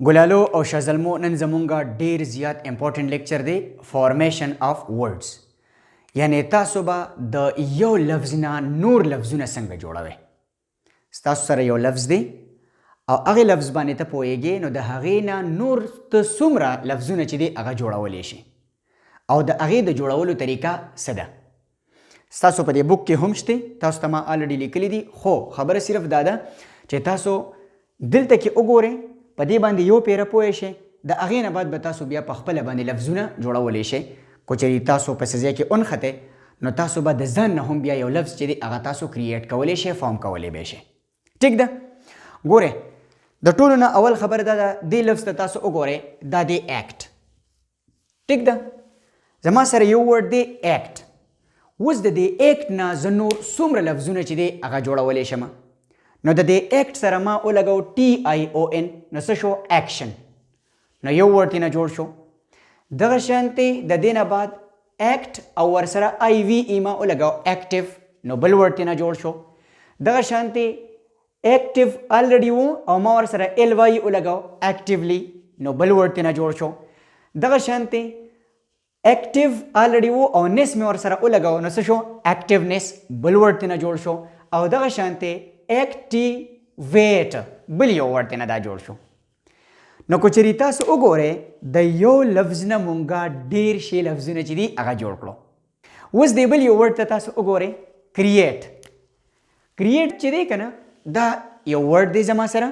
ګلالو او شازلمو نن زمونږه ډیر زیات امپورټنٹ لیکچر دی فارمیشن آف ورډز یعنی تاسو به د یو لفظ نه نور لفظونه څنګه جوړوئ ستاسو سره یو لفظ دی او هغې لفظ باندې ته پوهیږې نو د هغې نه نور ته څومره لفظونه چې دی هغه جوړولی شي او د هغې د جوړولو طریقه څه ده ستاسو په دې بک کې هم شته تاسو ته ما الریډي لیکلی دي خو خبره صرف دا ده چې تاسو دلته کې وګورئ په دې باندې یو پیره پوه شئ د هغې نه بعد به تاسو بیا په خپله باندې لفظونه جوړولی شئ کو چېرې تاسو په څه ځای کې ونښتئ نو تاسو به د ځان نه هم بیا یو لفظ چې دی هغه تاسو کریټ کولی شئ فارم کولی به شئ ټیک ده ګورئ د ټولو نه اول خبره دا ده دې لفظ ته تاسو وګورئ دا دی ایکټ ټیک ده زما سره یو ورډ دی ایکټ اوس د دې ایکټ نه زه نور څومره لفظونه چې دی هغه جوړولی شم نو د دې ایکټ سره ما ولګو TION نو څه شو اکشن نو یو ورډ ترېنه جوړ شو دغه شانتې د دې نه بعد ایکټ او ورسره IVE ما ولګو اکټیو نو بل ورډ ترېنه جوړ شو دغه شانتې اکټیو الریډي و او ما ورسره LY ولګو اکټیولی نو بل ورډ ترېنه جوړ شو دغه شانتې اکټیو الریډي و او نس مې ورسره ولګو نو څه شو اکټیونس بل ورډ ترېنه جوړ شو او دغه شانتې اکټیویټ بل یو ورډ ترېنه دا جوړ شو نو که چېرې تاسو وګورئ د یو لفظ نه مونږه ډېر شي لفظونه چې دي هغه جوړ کړو اوس دی بل یو ورډ ته تاسو وګورئ کریټ کریټ چې دی که نه دا یو ورډ دی زما سره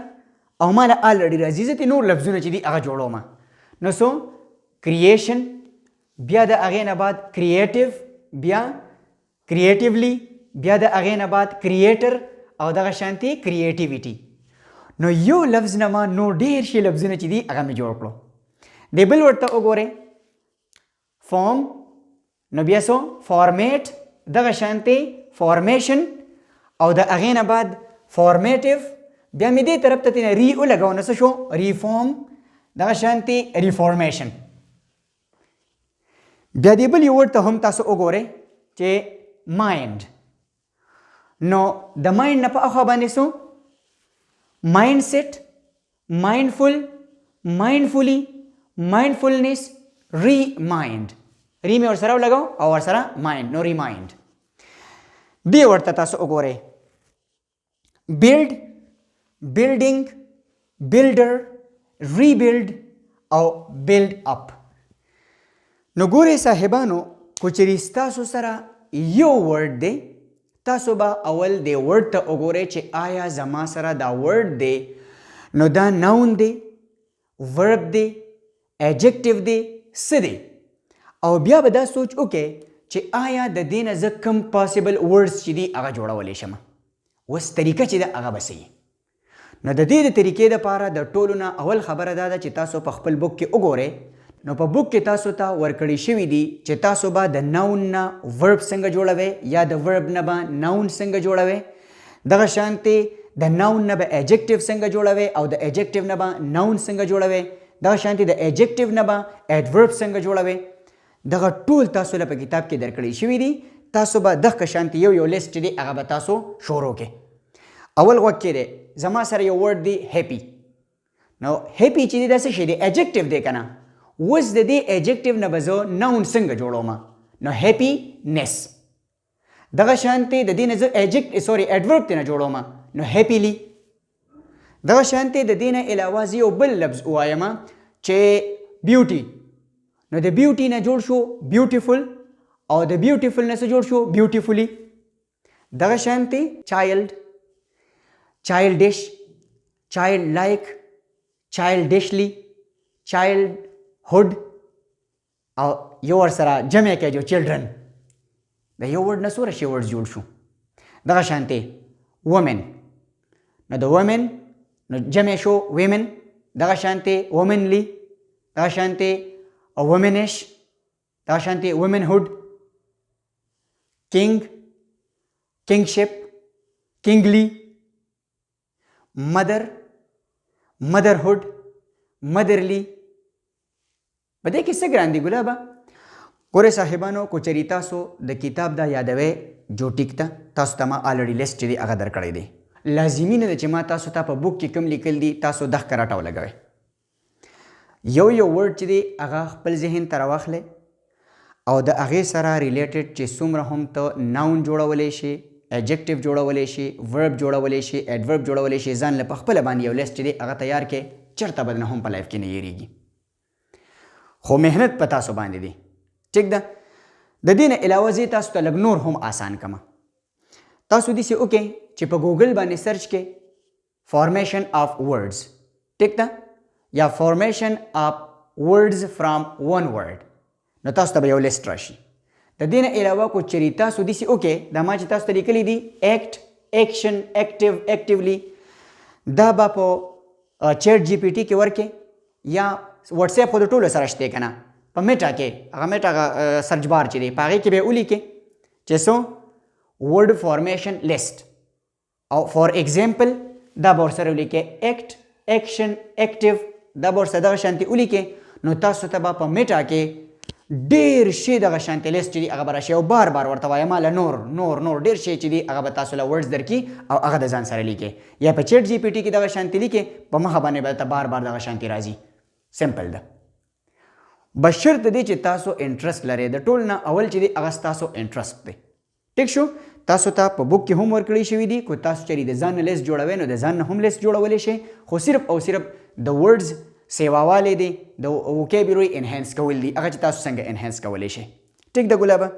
او ما له الریډي راځي زه ترې نور لفظونه چې دي هغه جوړوم نو سو کریشن بیا د هغې نه بعد کریټیو بیا کریټیولی بیا د هغې نه بعد کریټر او دغه شانتې کریټیویټي نو یو لفظ نه ما نو ډېر شي لفظونه چې دي هغه مې جوړ کړو د بل ورته وګورئ فارم نو بیا څو فارمیټ دغه شانتې فارمیشن او د هغې نه بعد فارمیټیو بیا مې دې طرف ته ترېنه ری ولګو نو څه شو ریفارم دغه شانتې ریفارمیشن بیا دې بل یو ورډ ته هم تاسو وګورئ چې مایند نو د مایند نه په اخوا باندې څو مایند سیټ مایندفل مایندفولي مایندفولنس ریمایند ری مې ورسره ولګو او ورسره مایند نو ریمایند دې ورته تاسو وګورئ بلډ بلډینګ بلډر ریبلډ او بلډ اپ نو ګورئ صاحبانو کو چېرې ستاسو سره یو ورډ دی تاسو به اول دی ورډ ته وګورئ چې آیا زما سره دا ورډ دی نو دا ناون دی ورب دی ایجکټیو دی څه دی او بیا به دا سوچ وکړئ چې آیا د دې نه زه کوم پاسبل ورډز چې دي هغه جوړولی شم اوس طریقه چې ده هغه به څه نو د دې د طریقې دپاره د ټولو نه اول خبره دا ده چې تاسو په خپل بک کې وګورئ نو په بک کې تاسو ته ورکړی شوي دي چې تاسو به د ناون نه ورب څنګه جوړوئ یا د ورب نه به ناون څنګه جوړوئ دغه شانتې د ناون نه به ایجکټیو څنګه جوړوئ او د ایجکټیو نه به ناون څنګه جوړوئ دغه شانتې د ایجکټیو نه به ایډورب څنګه جوړوئ دغه ټول تاسو له په کتاب کې درکړی شوي دي تاسو به دغه شانتې یو لیست دی هغه به تاسو شروع کړئ اول غوږ کې دی زما سره یو ورډ دی هیپي نو هیپي چې دی دا څه شی دی ایجکټیو دی که نه اوس د دې ایجکټیو نه به زه ناون څنګه جوړوم نو هیپینس دغه شانتې د دې نه زه ایډورب ترېنه جوړوم نو هیپیلی دغه شانتې د دې نه علاوه زه یو بل لفظ ووایم چې بیوټي نو د بیوټي نه جوړ شو بیوټیفل او د بیوټیفل نه څه جوړ شو بیوټیفولي دغه شانتې چایلډ چایلډش چایلډ لایک چایلډشلی چایلډ هوډ او یو ورسره جمع کې جو چلډرن د یو ورډ نه څومره شي ورډز جوړ شو دغه شانتې وومن نو د وومن نو جمع شو ویمن دغه شانتې وومنلی دغه شانتې وومنش دغه شانتې وومنهوډ کینګ کینګشپ کینګلی مدر مدرهوډ مدرلی په دې کې څه ګران دي ګلابه ګورئ صاحبانو کو چېرې تاسو د کتاب دا یادوئ جو ټیک ته تاسو ته ما الریډي لیست چې دی هغه درکړی دی لازمي نه ده چې ما تاسو ته په بک کې کوم لیکل دي تاسو دغه کراټه ولګوئ یو ورډ چې دی هغه خپل ذهن ته راواخلئ او د هغې سره ریلیټډ چې څومره هم ته ناون جوړولی شي، ایجکټیو جوړولی شي، ورب جوړولی شي، ایډورب جوړولی شي، ځان له په خپله باندې یو لیست چې دی هغه تیار کړئ. چېرته به نه هم په لایف کې نه هېرېږي، خو محنت په تاسو باندې دی. ټیک ده. د دې نه علاوه زه تاسو ته لږ نور هم آسان کړم. تاسو داسې وکړئ چې په ګوګل باندې سرچ کړئ فارمیشن آف ورډز، ټیک ده، یا فارمیشن آف ورډز فرام ون ورډ، نو تاسو ته به یو لیست راشي. د دې نه علاوه کو چېرې تاسو داسې وکړئ، دا ما چې تاسو ته لیکلي دي ایکټ، ایکشن، ایکټیو، ایکټیولی، دا به په چیټ جی پی ټي کې ورکړئ یا واتساپ خو د ټولو سره شته که نه، په میټا کې هغه میټا سرچ بار چې دی په هغې کې به یې ولیکئ چې څو ورډ فارمیشن لیست، او فار ایگزامپل دا به ورسره ولیکئ ایکټ، ایکشن، ایکټیو، دا به ورسره دغه شانتې ولیکئ. نو تاسو ته به په میټا کې ډېر شي دغه شانتې لیست چې دی هغه به راشي او بار بار ورته وایه ماله نور نور نور ډېر شی چې دی هغه به تاسو له ورډز درکړي او هغه د ځان سره لیکئ، یا په چیټ جی پی ټي کې دغه شانتې لیکئ، په مخه باندې به درته بار بار دغه شانتې راځي. سمپل ده. بشرط دی چې تاسو انټرست لرئ. د ټول نه اول چې دی هغه ستاسو انټرست دی. ټیک شو. تاسو ته په بک کې هم ورکړی شوي دي، کو تاسو چېرې د ځان نه لیست جوړوئ نو د ځان نه هم لیست جوړولی شئ، خو صرف او صرف د ورډز سیواوالی دی، د وکیبلري انهانس کول دي، هغه چې تاسو څنګه انهانس کولی شئ. ټیک ده ګلابه.